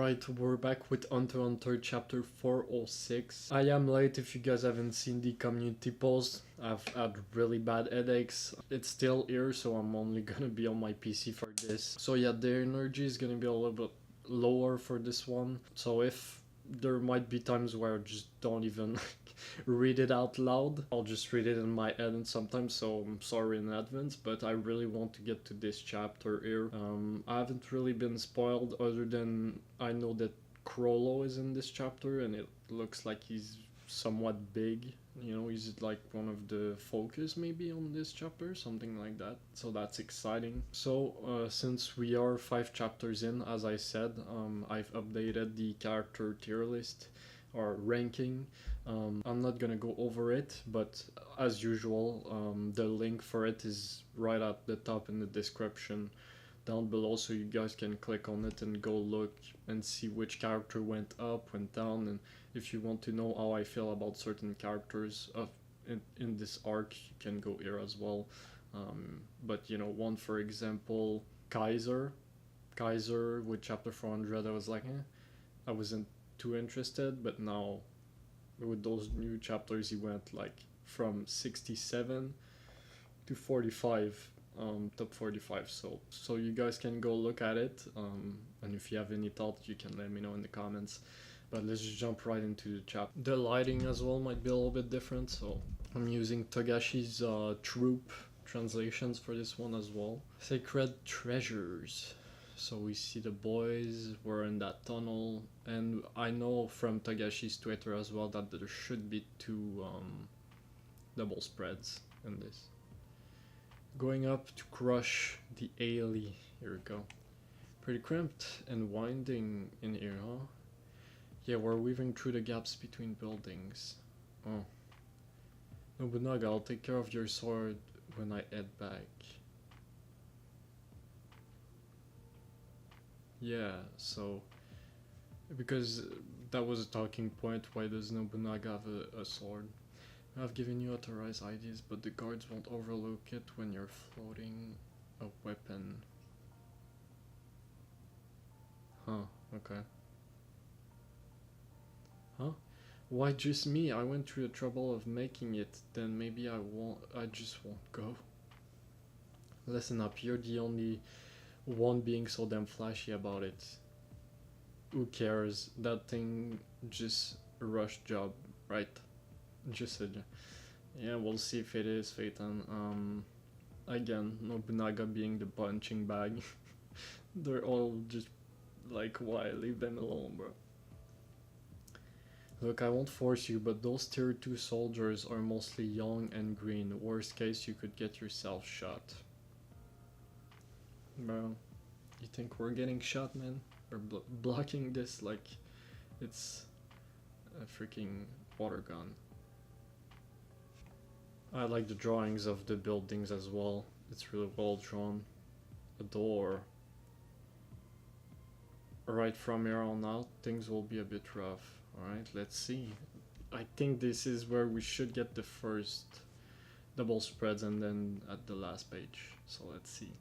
Alright, we're back with hunterxhunter chapter 406. I am late if you guys haven't seen the community post. I've had really bad headaches. It's still here, so I'm only gonna be on my PC for this. So yeah, the energy is gonna be a little bit lower for this one. So if there might be times where I just don't even read it out loud, I'll just read it in my head and sometimes, so I'm sorry in advance, but I really want to get to this chapter here. I haven't really been spoiled other than I know that CHROLLO is in this chapter and it looks like he's somewhat big. You know, he's like one of the focus maybe on this chapter, something like that. So that's exciting. So since we are 5 chapters in, as I said, I've updated the character tier list or ranking. I'm not gonna go over it, but as usual, the link for it is right at the top in the description down below, so you guys can click on it and go look and see which character went up, went down, and if you want to know how I feel about certain characters in this arc, you can go here as well. But you know, one for example, Kaiser with chapter 400, I was like, I wasn't too interested, but now with those new chapters he went like from 67 to 45, top 45, so you guys can go look at it, and if you have any thoughts you can let me know in the comments. But let's just jump right into the chapter. The lighting as well might be a little bit different, so I'm using Togashi's troop translations for this one as well. Sacred treasures. So we see the boys were in that tunnel, and I know from Togashi's Twitter as well that there should be 2 double spreads in this. Going up to crush the alley. Here we go. Pretty cramped and winding in here, huh? Yeah, we're weaving through the gaps between buildings. Oh. Nobunaga, I'll take care of your sword when I head back. Yeah, so because that was a talking point, why does Nobunaga have a sword? I've given you authorized ideas, but the guards won't overlook it when you're floating a weapon. Huh, okay. Huh? Why just me? I went through the trouble of making it, then maybe I just won't go. Listen up, you're the only one being so damn flashy about it. Who cares? That thing just a rush job, right? Just a yeah, we'll see if it is Phaeton. Again, Nobunaga being the punching bag. They're all just like, why? Leave them alone, bro. Look, I won't force you, but those tier 2 soldiers are mostly young and green. Worst case, you could get yourself shot. Bro, you think we're getting shot, man? We're blocking this like it's a freaking water gun. I like the drawings of the buildings as well. It's really well drawn. A door. Alright, from here on out, things will be a bit rough. Alright, let's see. I think this is where we should get the first double spreads and then at the last page. So let's see.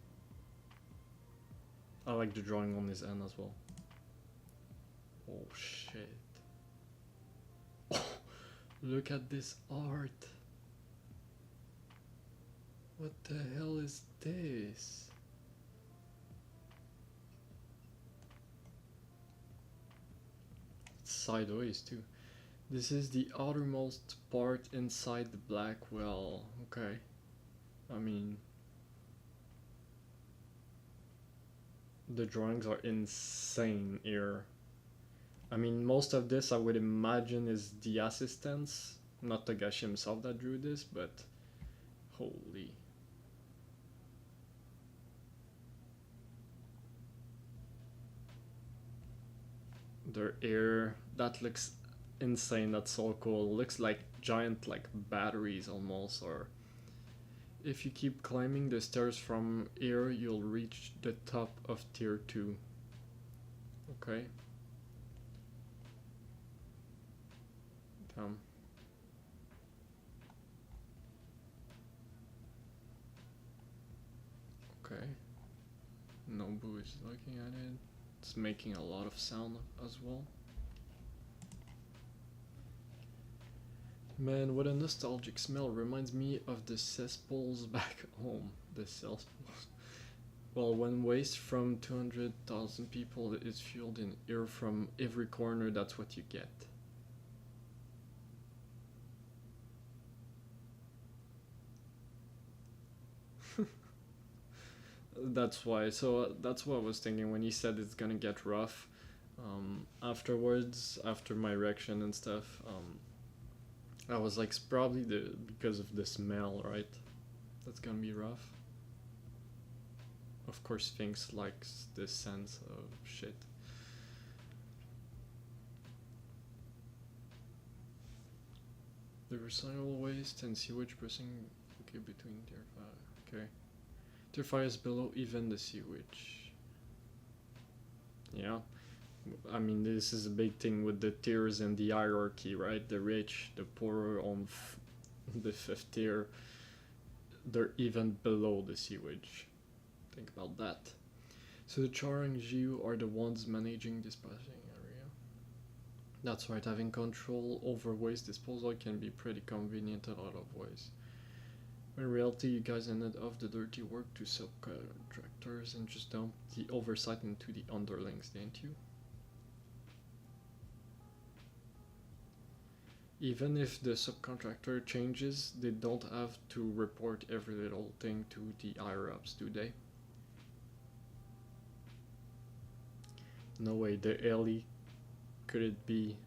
I like the drawing on his end as well. Oh shit. Oh, look at this art. What the hell is this? It's sideways too. This is the outermost part inside the black well. Okay. I mean, the drawings are insane here. I mean, most of this I would imagine is the assistants, not Togashi himself that drew this, but holy. Their air, that looks insane. That's so cool. It looks like giant like batteries almost, or if you keep climbing the stairs from here you'll reach the top of tier 2. Okay. Damn. Okay. Nobu is looking at it. It's making a lot of sound as well. Man, what a nostalgic smell. Reminds me of the cesspools back home. The cesspools. Well, when waste from 200,000 people is fueled in air from every corner, that's what you get. That's why. So that's what I was thinking when he said it's gonna get rough. Afterwards, after my reaction and stuff, I was like, it's probably because of the smell, right? That's gonna be rough. Of course, Sphinx likes this sense of shit. The recyclable waste and sewage pressing okay between tier 5. Okay. Tier 5 is below even the sewage. Yeah. I mean, this is a big thing with the tiers and the hierarchy, right? The rich, the poor on the 5th tier, they're even below the sewage. Think about that. So the CHROLLO'S are the ones managing this passing area. That's right, having control over waste disposal can be pretty convenient in a lot of ways. In reality, you guys ended off the dirty work to subcontractors and just dumped the oversight into the underlings, didn't you? Even if the subcontractor changes, they don't have to report every little thing to the higher ups, do they? No way, the alley could it be?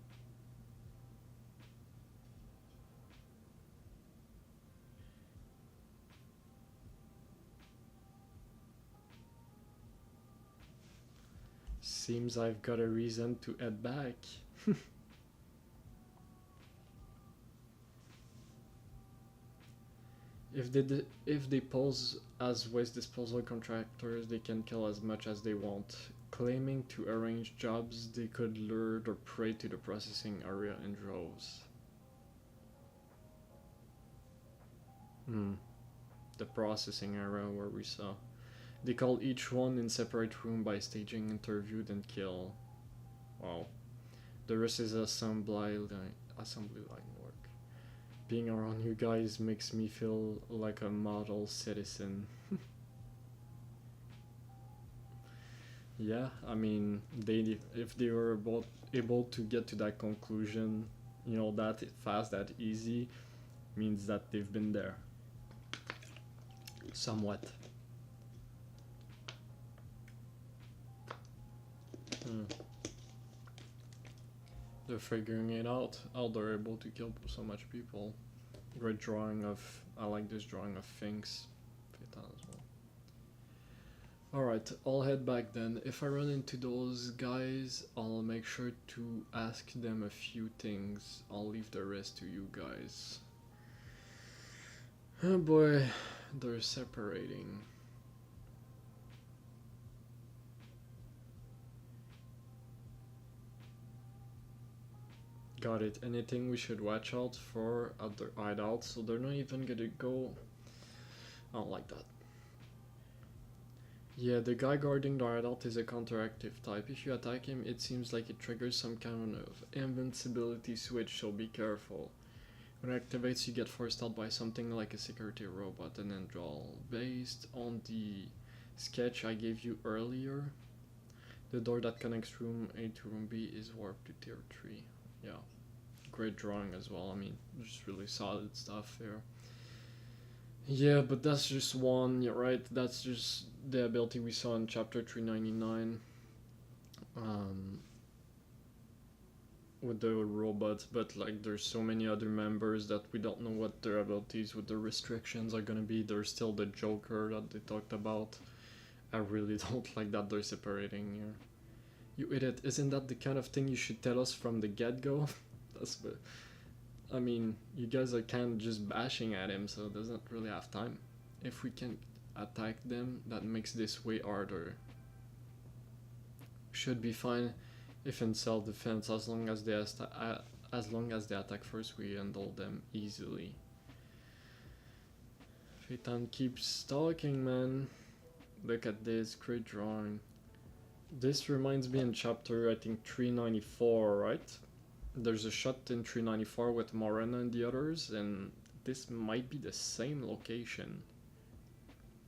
Seems I've got a reason to head back. If they pose as waste disposal contractors, they can kill as much as they want. Claiming to arrange jobs, they could lure their prey to the processing area in droves. The processing area where we saw. They call each one in separate room by staging, interview, then kill. Wow. The rest is assembly line work. Being around you guys makes me feel like a model citizen. Yeah, I mean, if they were able to get to that conclusion, you know, that fast, that easy, means that they've been there. Somewhat. They're figuring it out, how they're able to kill so much people. Great drawing of, I like this drawing of Sphinx. As well. Alright, I'll head back then. If I run into those guys, I'll make sure to ask them a few things. I'll leave the rest to you guys. Oh boy, they're separating. Got it. Anything we should watch out for at their hideout, so they're not even gonna go. I don't like that. Yeah, the guy guarding the hideout is a counteractive type. If you attack him, it seems like it triggers some kind of invincibility switch, so be careful. When it activates, you get forced out by something like a security robot and then draw. Based on the sketch I gave you earlier, the door that connects room A to room B is warped to tier 3. Yeah, great drawing as well. I mean, just really solid stuff here. Yeah, but that's just one, yeah, right? That's just the ability we saw in chapter 399 with the robots, but like there's so many other members that we don't know what their abilities with the restrictions are gonna be. There's still the Joker that they talked about. I really don't like that they're separating here. You idiot, isn't that the kind of thing you should tell us from the get-go? I mean, you guys are kind of just bashing at him, so doesn't really have time. If we can attack them, that makes this way harder. Should be fine if in self-defense, as long as they attack first, we handle them easily. Phaeton keeps talking, man. Look at this, great drawing. This reminds me in chapter, I think, 394, right? There's a shot in 394 with Morena and the others, and this might be the same location.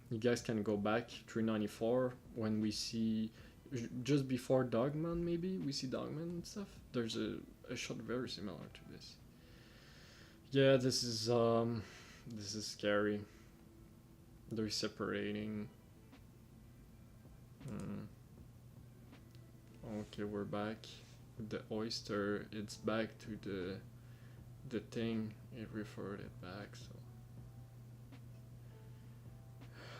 You guys can go back 394 when we see just before Dogman, maybe we see Dogman and stuff. There's a shot very similar to this. Yeah, this is scary. They're separating. Okay, we're back with the oyster. It's back to the thing. It referred it back, so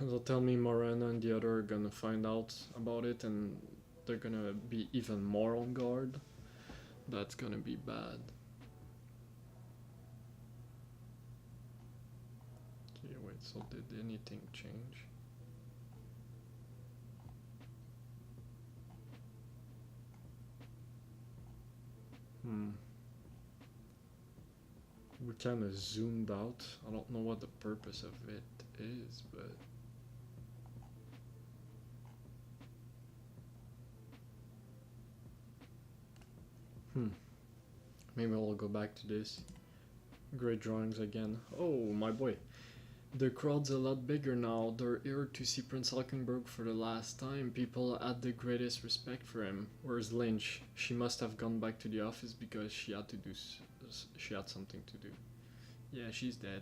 they'll tell me Morena and the other are gonna find out about it, and they're gonna be even more on guard. That's gonna be bad. Okay, wait, so did anything change? We kind of zoomed out. I don't know what the purpose of it is, but maybe I'll go back to this. Great drawings again. Oh, my boy. The crowd's a lot bigger now. They're here to see Prince Alkenberg for the last time. People had the greatest respect for him. Where's Lynch? She must have gone back to the office because she had something to do. Yeah, she's dead.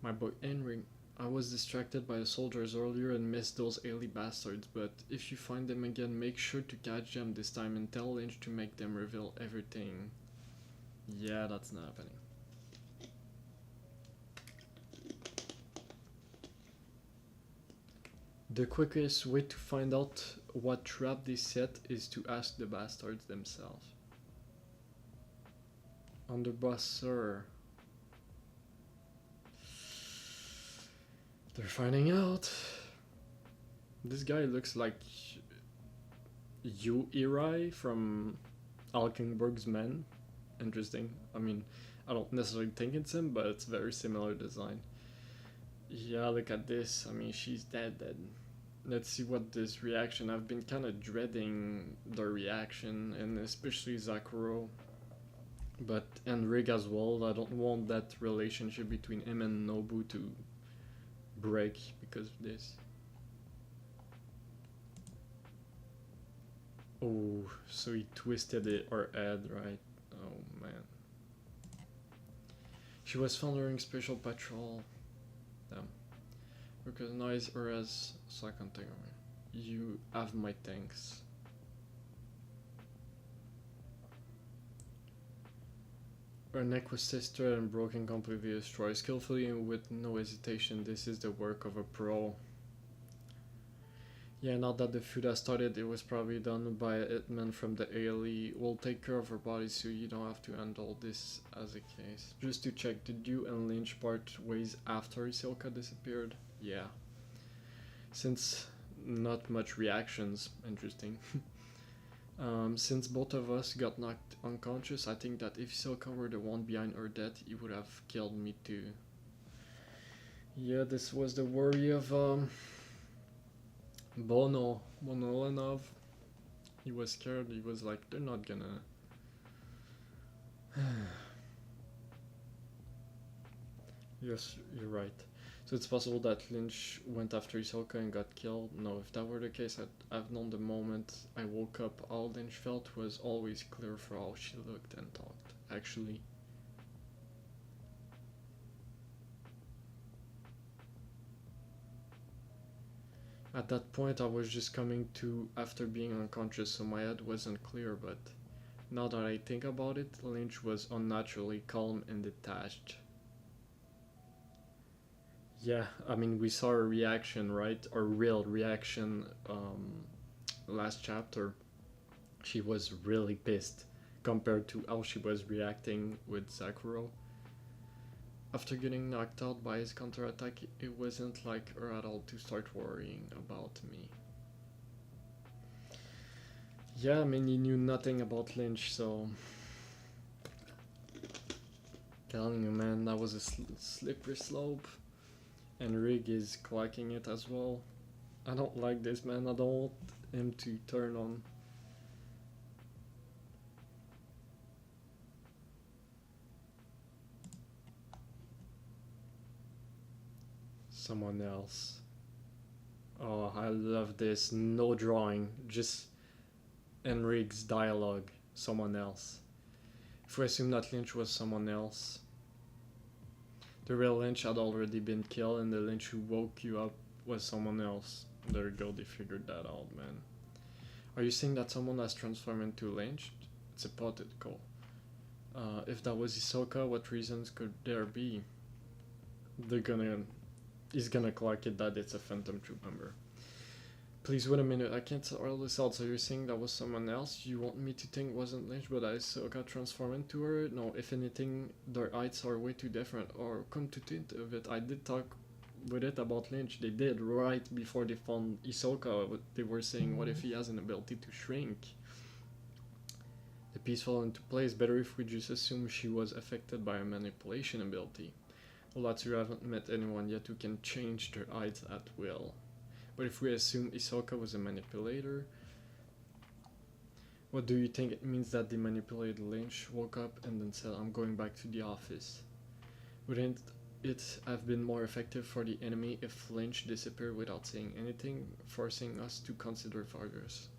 My boy Henry. I was distracted by the soldiers earlier and missed those early bastards, but if you find them again, make sure to catch them this time and tell Lynch to make them reveal everything. Yeah, that's not happening. The quickest way to find out what trap they set is to ask the bastards themselves. Underboss, sir. They're finding out. This guy looks like Yu Irai from Alkenberg's Men. Interesting. I mean, I don't necessarily think it's him, but it's very similar design. Yeah, look at this. I mean, she's dead. Let's see what this reaction. I've been kind of dreading the reaction, and especially Zakuro. And Rig as well. I don't want that relationship between him and Nobu to break because of this. Oh, so he twisted her head, right? Oh man. She was found during special patrol. Damn. Recognize her as second thing. You have my thanks. Her neck was sister and broken, completely destroyed. Skillfully and with no hesitation, this is the work of a pro. Yeah, now that the feud has started, it was probably done by a hitman from the ALE. We'll take care of her body so you don't have to handle this as a case. Just to check, did you and Lynch part ways after Hisoka disappeared? Yeah. Since not much reactions, interesting. Since both of us got knocked unconscious, I think that if Hisoka were the one behind her death, he would have killed me too. Yeah, this was the worry of Bonolenov. He was scared. He was like, they're not gonna. Yes, you're right. So it's possible that Lynch went after Hisoka and got killed? No, if that were the case, I've known the moment I woke up. All Lynch felt was always clear for how she looked and talked, actually. At that point, I was just coming to after being unconscious, so my head wasn't clear, but now that I think about it, Lynch was unnaturally calm and detached. Yeah, I mean, we saw her reaction, right? Or real reaction last chapter. She was really pissed compared to how she was reacting with Sakura. After getting knocked out by his counterattack, it wasn't like her at all to start worrying about me. Yeah, I mean, he knew nothing about Lynch, so... Telling you, man, that was a slippery slope. And Rig is clacking it as well. I don't like this, man. I don't him to turn on. Someone else. Oh, I love this. No drawing, just Enric's dialogue. Someone else. If we assume that Lynch was someone else, the real Lynch had already been killed, and the Lynch who woke you up was someone else. There you go, they figured that out, man. Are you saying that someone has transformed into Lynch? It's hypothetical. If that was Hisoka, what reasons could there be? He's gonna clock it that it's a Phantom Troop member. Please wait a minute, I can't tell all this out. So you're saying that was someone else? You want me to think wasn't Lynch, but Hisoka transformed into her? No, if anything, their heights are way too different. Or come to think of it, I did talk with it about Lynch. They did right before they found Hisoka. They were saying, what if he has an ability to shrink? The piece fell into place. Better if we just assume she was affected by a manipulation ability. Well, that's you haven't met anyone yet who can change their height at will. But if we assume Hisoka was a manipulator, what do you think it means that the manipulated Lynch woke up and then said, I'm going back to the office? Wouldn't it have been more effective for the enemy if Lynch disappeared without saying anything, forcing us to consider failures?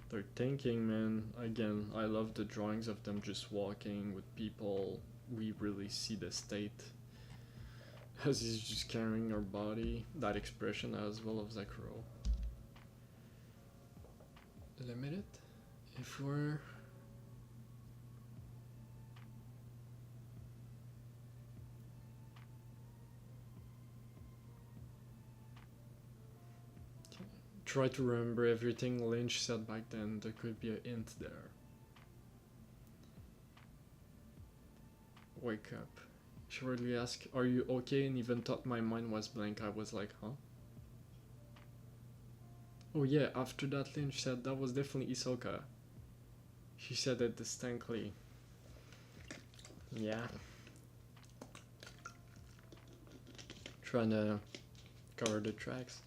They're thinking, man. Again, I love the drawings of them just walking with people. We really see the state as he's just carrying her body. That expression as well of Zakuro. Limited? If we're... Try to remember everything Lynch said back then. There could be a hint there. Wake up. She really asked, are you okay? And even thought my mind was blank. I was like, huh? Oh yeah, after that Lynch said that was definitely Hisoka. She said it distinctly. Yeah. Trying to cover the tracks.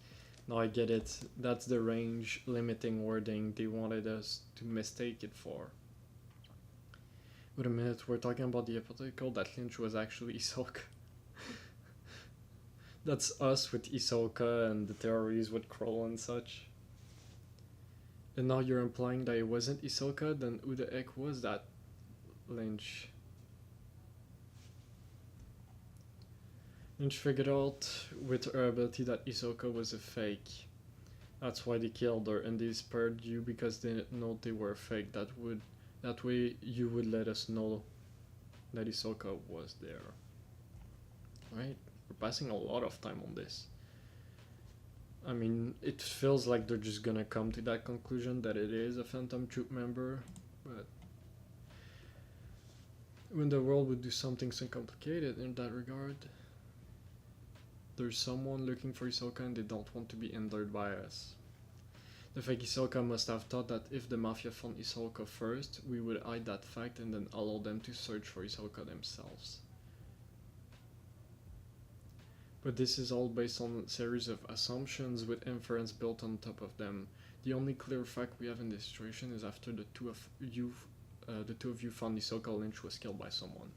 Now I get it. That's the range limiting wording they wanted us to mistake it for. Wait a minute, we're talking about the hypothetical that Lynch was actually Hisoka. That's us with Hisoka and the theories with Chrollo and such. And now you're implying that it wasn't Hisoka, then who the heck was that Lynch? Lynch figured out with her ability that Hisoka was a fake. That's why they killed her, and they spared you because they didn't know they were fake. That way you would let us know that Hisoka was there. Right? We're passing a lot of time on this. I mean, it feels like they're just gonna come to that conclusion that it is a Phantom Troop member, but when the world would do something so complicated in that regard, there's someone looking for Hisoka and they don't want to be hindered by us. The fake Hisoka must have thought that if the Mafia found Hisoka first, we would hide that fact and then allow them to search for Hisoka themselves. But this is all based on a series of assumptions with inference built on top of them. The only clear fact we have in this situation is after the two of you found Hisoka, Lynch was killed by someone.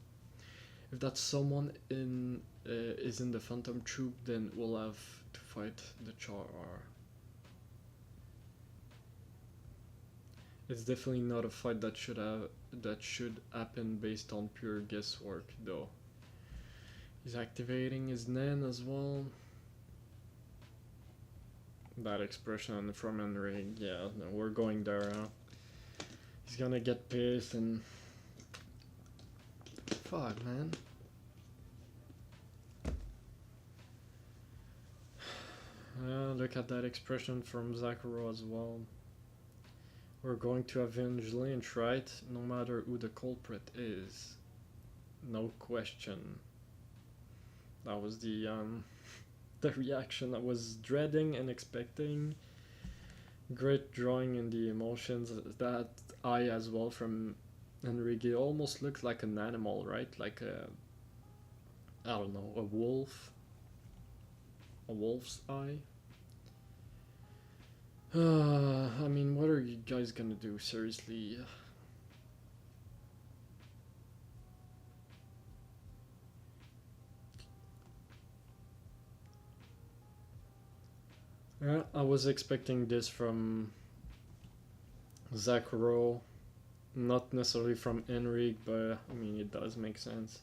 If that someone is in the Phantom Troop, then we'll have to fight the CHRR. It's definitely not a fight that should happen based on pure guesswork, though. He's activating his Nen as well. That expression from Henry, yeah, no, we're going there. He's gonna get pissed and... Fuck, man. Look at that expression from Zakuro as well. We're going to avenge Lynch, right? No matter who the culprit is. No question. That was the reaction I was dreading and expecting. Great drawing in the emotions. That eye as well from Enrique almost looks like an animal, right? Like a, I don't know, a wolf. a wolf's eye. I mean, what are you guys gonna do, seriously? Yeah, I was expecting this from CHROLLO'S, not necessarily from Enric, but I mean, it does make sense.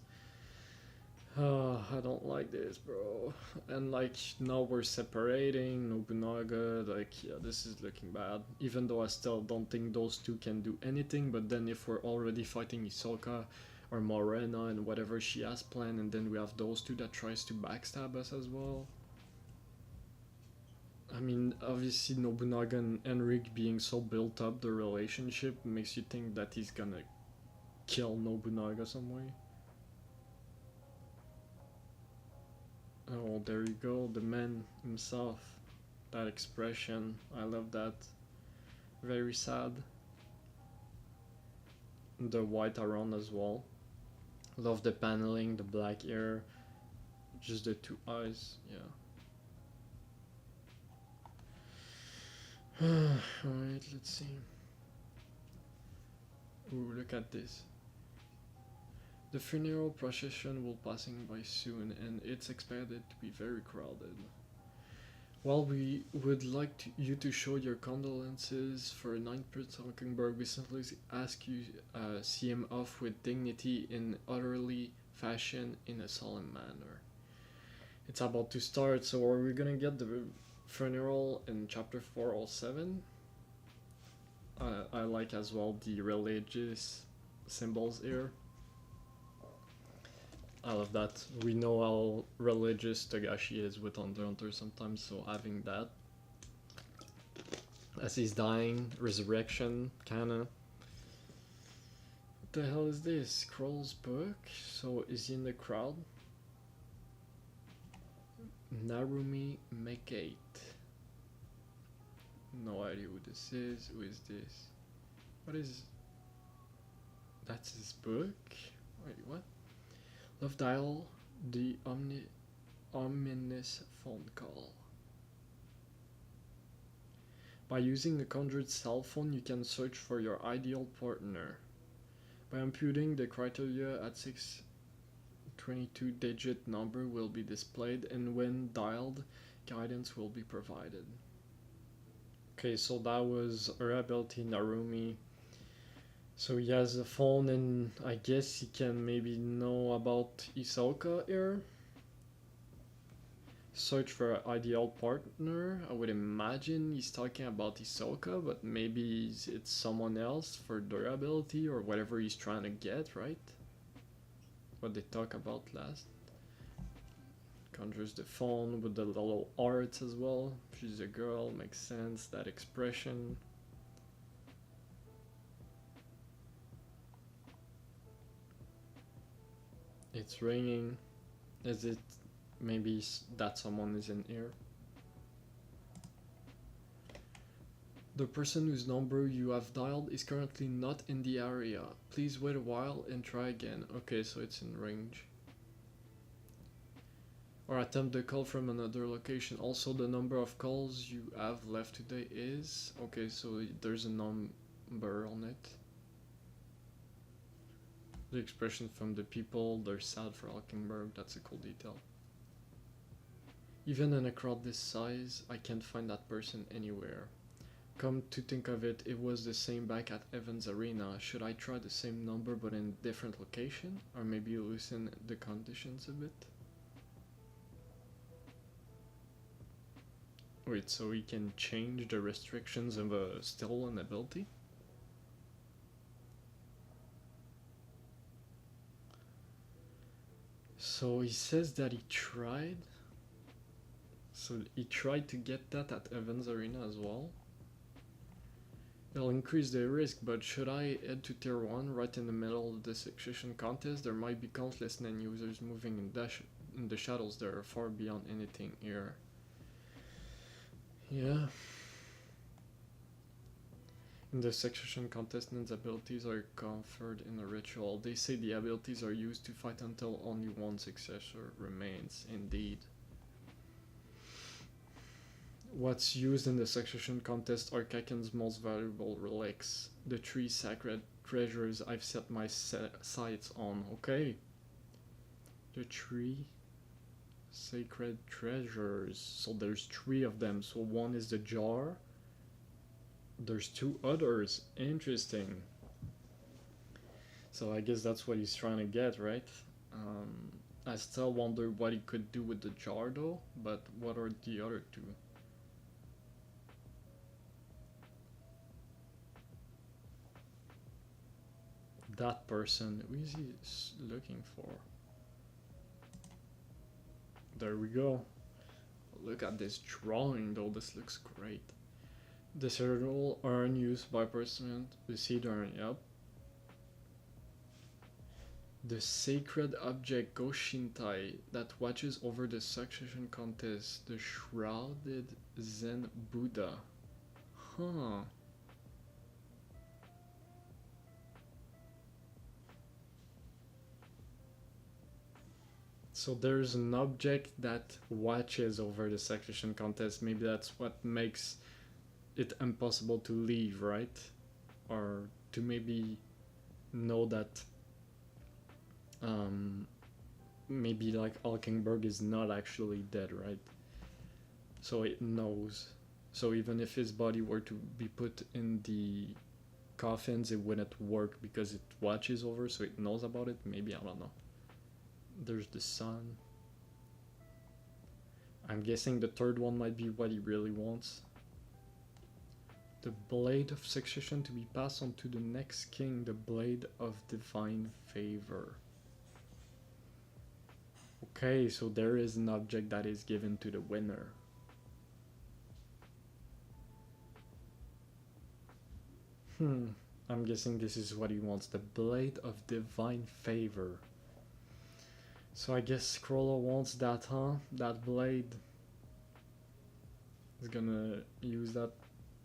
I don't like this, bro. And like, now we're separating Nobunaga. Like, yeah, this is looking bad. Even though I still don't think those two can do anything. But then if we're already fighting Hisoka or Morena and whatever she has planned, and then we have those two that tries to backstab us as well. I mean, obviously Nobunaga and Enric being so built up, the relationship makes you think that he's gonna kill Nobunaga some way. Oh, there you go, the man himself. That expression, I love that. Very sad. The white around as well. Love the paneling, the black hair. Just the two eyes, yeah. Alright, let's see. Ooh, look at this. The funeral procession will passing by soon, and it's expected to be very crowded. While we would like you to show your condolences for Ninth Prince Hockenberg, we simply ask you see him off with dignity in orderly fashion in a solemn manner. It's about to start, so are we gonna get the funeral in chapter 407? I like as well the religious symbols here. I love that. We know how religious Togashi is with hunterxhunter sometimes, so having that as he's dying, resurrection, kinda. What the hell is this? CHROLLO'S book? So is he in the crowd? Narumi Megate. No idea who this is. Who is this? What is... That's his book? Wait, what? Love Dial, the ominous phone call. By using the conjured cell phone, you can search for your ideal partner. By inputting the criteria at 622-digit number will be displayed, and when dialed, guidance will be provided. Okay, so that was her ability, Narumi. So he has a phone, and I guess he can maybe know about Hisoka here. Search for an ideal partner. I would imagine he's talking about Hisoka, but maybe it's someone else for durability or whatever he's trying to get, right? What they talk about last. Conjures the phone with the little arts as well. She's a girl, makes sense, that expression. It's ringing. Is it maybe that someone is in here? The person whose number you have dialed is currently not in the area. Please wait a while and try again. Okay, so it's in range. Or attempt the call from another location. Also, the number of calls you have left today is... Okay, so there's a number on it. The expression from the people, they're sad for Hockenberg, that's a cool detail. Even in a crowd this size, I can't find that person anywhere. Come to think of it, it was the same back at Evans Arena. Should I try the same number but in a different location? Or maybe loosen the conditions a bit? Wait, so we can change the restrictions of a stolen ability? So he says that he tried. So he tried to get that at Evans Arena as well. It'll increase the risk, but should I head to tier 1 right in the middle of the succession contest? There might be countless NAN users moving in the shadows that are far beyond anything here. Yeah. In the succession contest, NAN's abilities are conferred in a ritual. They say the abilities are used to fight until only one successor remains. Indeed. What's used in the succession contest are Kaken's most valuable relics, the 3 sacred treasures I've set my sights on. Okay. The 3 sacred treasures. So there's 3 of them. So one is the jar. There's 2 others. Interesting. So I guess that's what he's trying to get, right? I still wonder what he could do with the jar though, but what are the other 2? That person, who is he looking for? There we go. Look at this drawing though, this looks great. The cerebral urn used by person, the seed urn, yep. The sacred object Goshintai that watches over the succession contest, the shrouded Zen Buddha. Huh. So there's an object that watches over the succession contest. Maybe that's what makes it impossible to leave, right? Or to maybe know that maybe like Alkingberg is not actually dead, right? So it knows. So even if his body were to be put in the coffins, it wouldn't work because it watches over, so it knows about it. Maybe, I don't know. There's the sun. I'm guessing the third one might be what he really wants. The blade of succession to be passed on to the next king, the blade of divine favor. Okay, so there is an object that is given to the winner. I'm guessing this is what he wants, the blade of divine favor. So I guess CHROLLO wants that, huh? That blade. He's gonna use that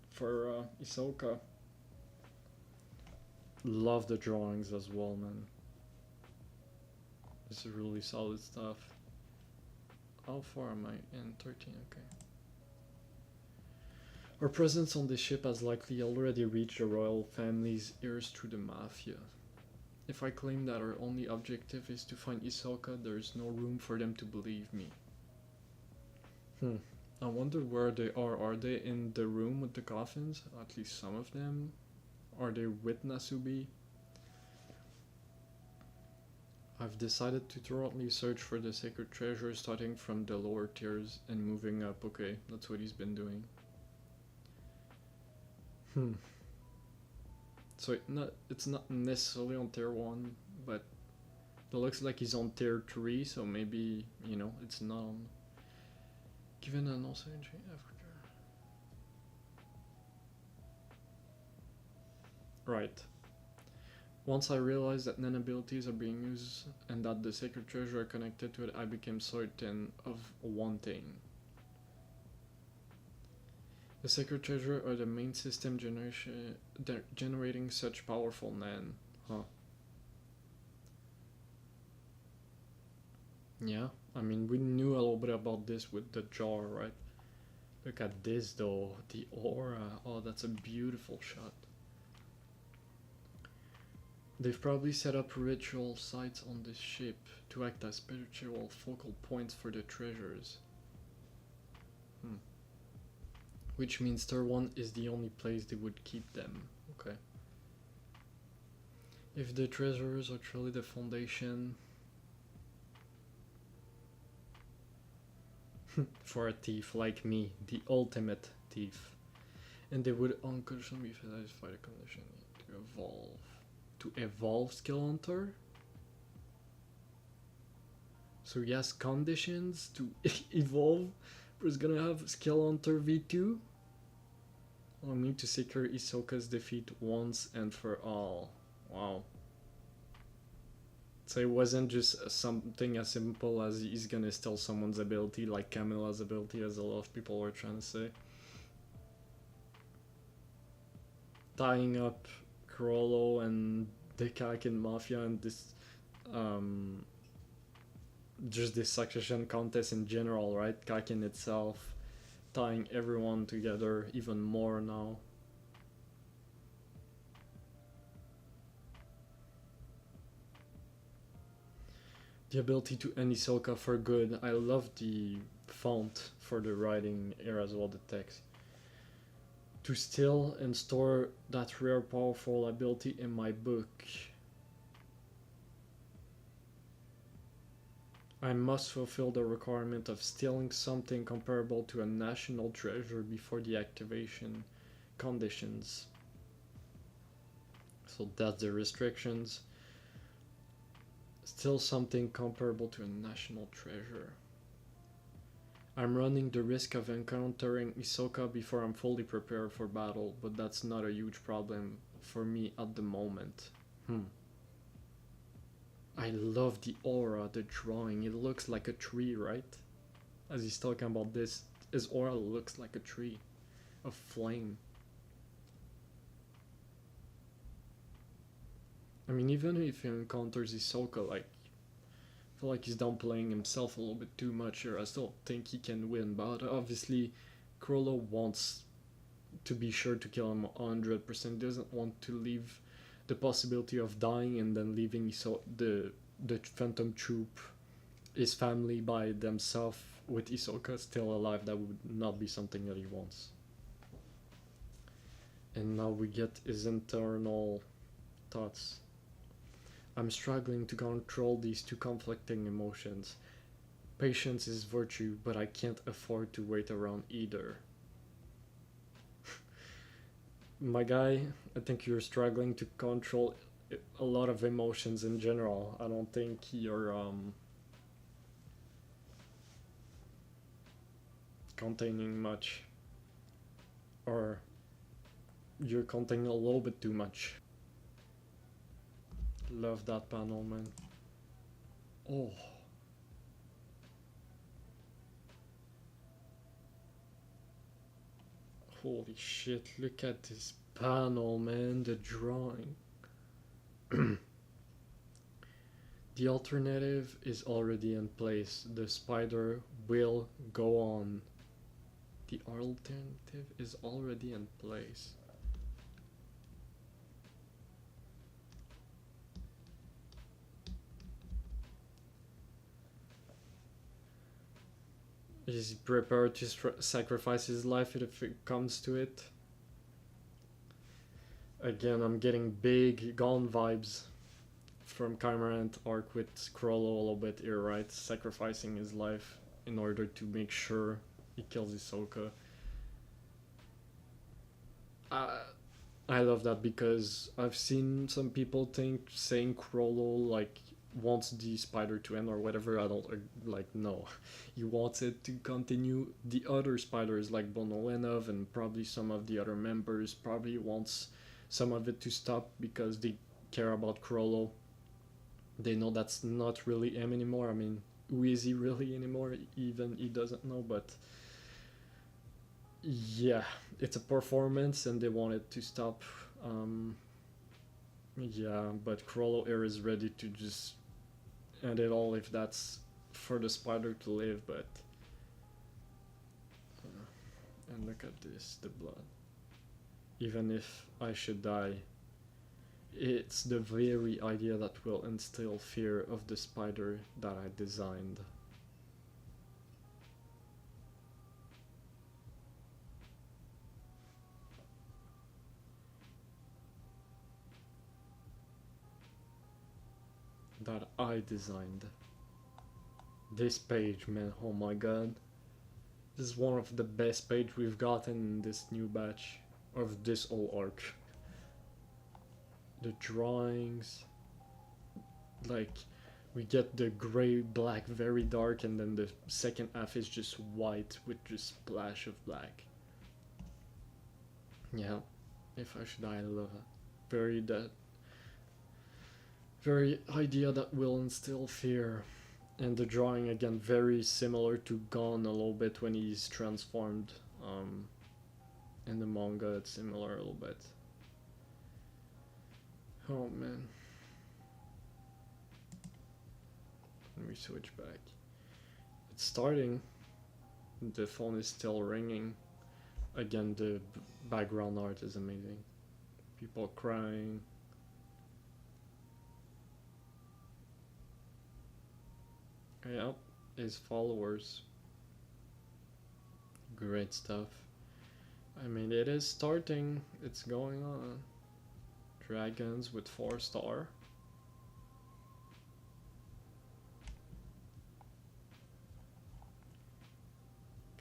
for Hisoka. Love the drawings as well, man. This is really solid stuff. How far am I in? 13, okay. Our presence on the ship has likely already reached the royal family's ears through the mafia. If I claim that our only objective is to find Hisoka, there is no room for them to believe me. I wonder where they are. Are they in the room with the coffins? At least some of them. Are they with Nasubi? I've decided to thoroughly search for the sacred treasure, starting from the lower tiers and moving up. Okay, that's what he's been doing. So it's not necessarily on tier 1, but it looks like he's on tier 3, so maybe, you know, it's not on. Given an also entry after. Right. Once I realized that none abilities are being used and that the sacred treasure are connected to it, I became certain of one thing. The sacred treasure are the main system generating such powerful nan. Huh. Yeah, I mean, we knew a little bit about this with the jar, right? Look at this though, the aura. Oh, that's a beautiful shot. They've probably set up ritual sites on this ship to act as spiritual focal points for the treasures. Which means tier 1 is the only place they would keep them. Okay. If the treasures are truly the foundation for a thief like me, the ultimate thief, and they would unconditionally satisfy the condition to evolve. To evolve Skill Hunter? So he has conditions to evolve, but he's gonna have Skill Hunter V2? Allow me to secure Hisoka's defeat once and for all. Wow. So it wasn't just something as simple as he's gonna steal someone's ability, like Camilla's ability, as a lot of people were trying to say. Tying up CHROLLO and the Kaken Mafia and this, just this succession contest in general, right? Kaken itself, tying everyone together even more now. The ability to end hisoka for good. I love the font for the writing here as well, the text. To steal and store that rare powerful ability in my book. I must fulfill the requirement of stealing something comparable to a national treasure before the activation conditions. So that's the restrictions. Steal something comparable to a national treasure. I'm running the risk of encountering hisoka before I'm fully prepared for battle, but that's not a huge problem for me at the moment. I love the aura, the drawing. It looks like a tree, right? As he's talking about this, his aura looks like a tree, a flame. I mean, even if he encounters hisoka, like, I feel like he's downplaying himself a little bit too much here. I still think he can win, but obviously CHROLLO wants to be sure to kill him 100%. Doesn't want to leave the possibility of dying and then leaving the Phantom Troop, his family by themselves with hisoka still alive. That would not be something that he wants. And now we get his internal thoughts. I'm struggling to control these two conflicting emotions. Patience is virtue, but I can't afford to wait around either. My guy, I think you're struggling to control a lot of emotions in general. I don't think you're containing much, or you're containing a little bit too much. Love that panel, man. Oh. Holy shit, look at this panel, man, the drawing. The alternative is already in place. The spider will go on. The alternative is already in place. Is he prepared to sacrifice his life if it comes to it? Again, I'm getting big Gone vibes from Chimerant arc with CHROLLO a little bit here, right? Sacrificing his life in order to make sure he kills hisoka. I love that because I've seen some people saying CHROLLO like wants the spider to end or whatever. I don't like, no. He wants it to continue. The other spiders like Bonolenov and probably some of the other members probably wants some of it to stop because they care about CHROLLO. They know that's not really him anymore. I mean, who is he really anymore? Even he doesn't know, but yeah, it's a performance and they want it to stop. Yeah, but CHROLLO here is ready to just end it all if that's for the spider to live, but and look at this, the blood. Even if I should die, it's the very idea that will instill fear of the spider that I designed. That I designed. This page, man, oh my god. This is one of the best pages we've gotten in this new batch of this whole arc. The drawings, like, we get the gray, black, very dark, and then the second half is just white with just splash of black. Yeah, if I should die, I love it. Very idea that will instill fear. And the drawing again very similar to Gon a little bit when he's transformed. In the manga it's similar a little bit. Oh man. Let me switch back. It's starting. the phone is still ringing. Again, the background art is amazing. People crying. Yep, his followers. Great stuff. I mean, it is starting. It's going on. Dragons with 4-star.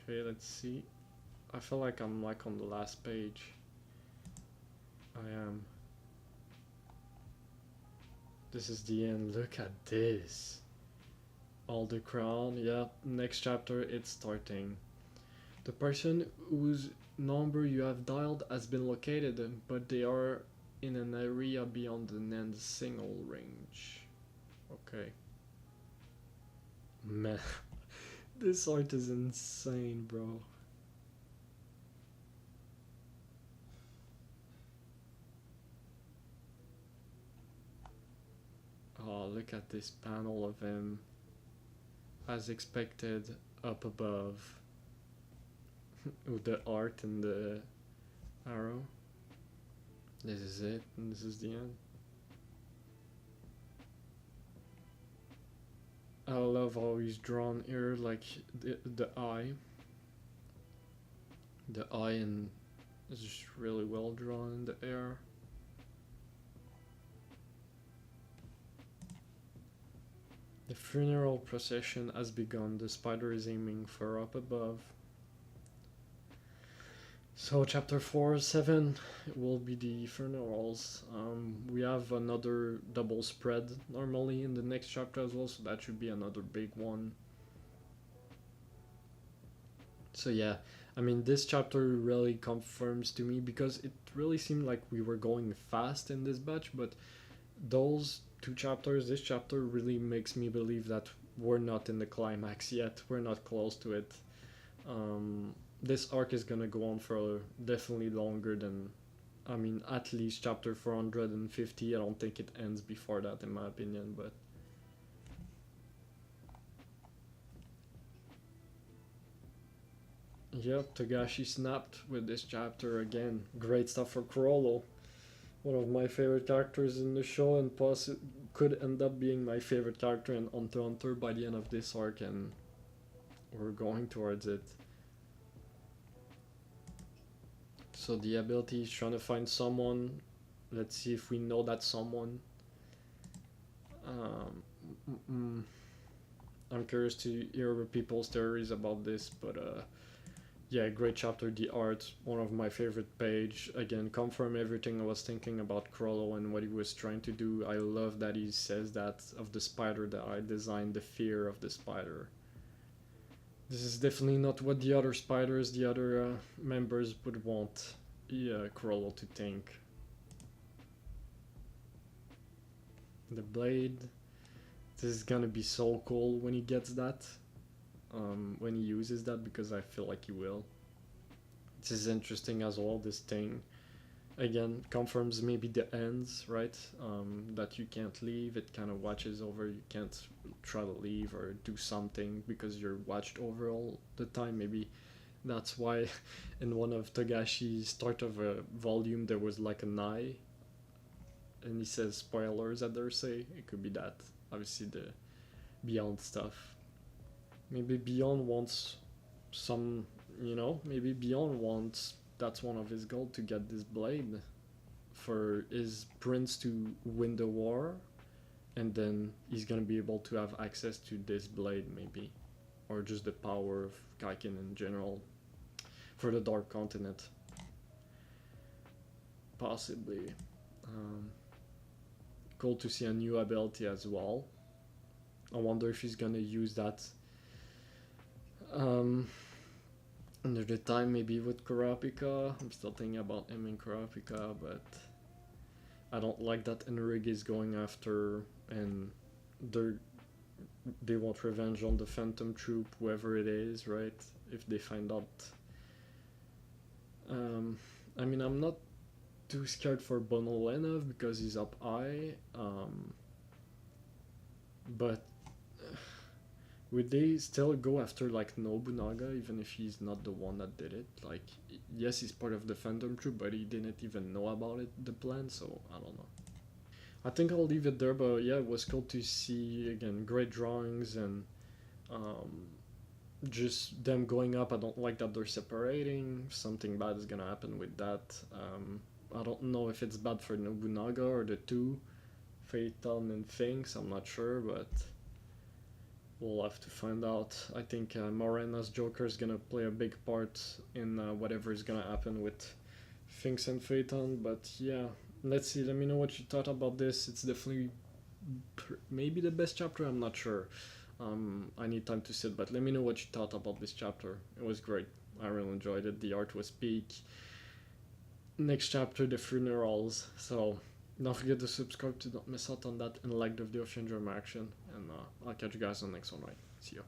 Okay, let's see. I feel like I'm like on the last page. I am. This is the end. Look at this. All the crown. Yeah, next chapter it's starting. The person whose number you have dialed has been located, but they are in an area beyond the NAND signal range. Okay. Man, this art is insane, bro. Oh, look at this panel of him. As expected, up above. With the art and the arrow. This is it, and this is the end. I love how he's drawn here, like the eye. The eye and is just really well drawn in the air. The funeral procession has begun. The spider is aiming for up above. So chapter 4-7 will be the funerals. We have another double spread normally in the next chapter as well, so that should be another big one. So yeah, I mean, this chapter really confirms to me, because it really seemed like we were going fast in this batch, but those two chapters, this chapter really makes me believe that we're not in the climax yet. We're not close to it. This arc is gonna go on for definitely longer than, I mean, at least chapter 450. I don't think it ends before that, in my opinion, but yep, Togashi snapped with this chapter again. Great stuff for CHROLLO. One of my favorite characters in the show, and could end up being my favorite character in hunterxhunter by the end of this arc, and we're going towards it. So the ability is trying to find someone. Let's see if we know that someone. I'm curious to hear people's theories about this, but yeah, great chapter. The art, one of my favorite page. Again, confirm everything I was thinking about CHROLLO and what he was trying to do. I love that he says that of the spider that I designed, the fear of the spider. This is definitely not what the other spiders, the other members would want CHROLLO to think. The blade. This is gonna be so cool when he gets that. When he uses that, because I feel like he will. This is interesting as well, this thing. Again, confirms maybe the ends, right? That you can't leave. It kind of watches over. You can't try to leave or do something because you're watched over all the time. Maybe that's why in one of Togashi's start of a volume there was like an eye, and he says spoilers at their say. It could be that. Obviously the Beyond stuff. Maybe Beyond wants some, maybe Beyond wants, that's one of his goals, to get this blade for his prince to win the war, and then he's gonna be able to have access to this blade, maybe, or just the power of Kaikin in general for the Dark Continent, possibly. Cool to see a new ability as well. I wonder if he's gonna use that under the time, maybe with Kurapika. I'm still thinking about him in Kurapika, but I don't like that Enrig is going after, and they want revenge on the Phantom Troop, whoever it is, right? If they find out. I mean, I'm not too scared for Bonolenov because he's up high, but Would they still go after like Nobunaga even if he's not the one that did it? Like, yes, he's part of the Phantom Troop, but he didn't even know about it, the plan. So I don't know. I think I'll leave it there. But yeah, it was cool to see again great drawings and um, just them going up. I don't like that they're separating. Something bad is gonna happen with that. I don't know if it's bad for Nobunaga or the two, Phaeton and Things. I'm not sure, but we'll have to find out. I think Morena's Joker is gonna play a big part in whatever is gonna happen with Things and Phaeton. But yeah, let's see. Let me know what you thought about this. It's definitely maybe the best chapter. I'm not sure. I need time to sit, but let me know what you thought about this chapter. It was great. I really enjoyed it. The art was peak. Next chapter, the funerals. So don't forget to subscribe to not miss out on that and like the video if you enjoy my action. And I'll catch you guys on the next one. Right? See you.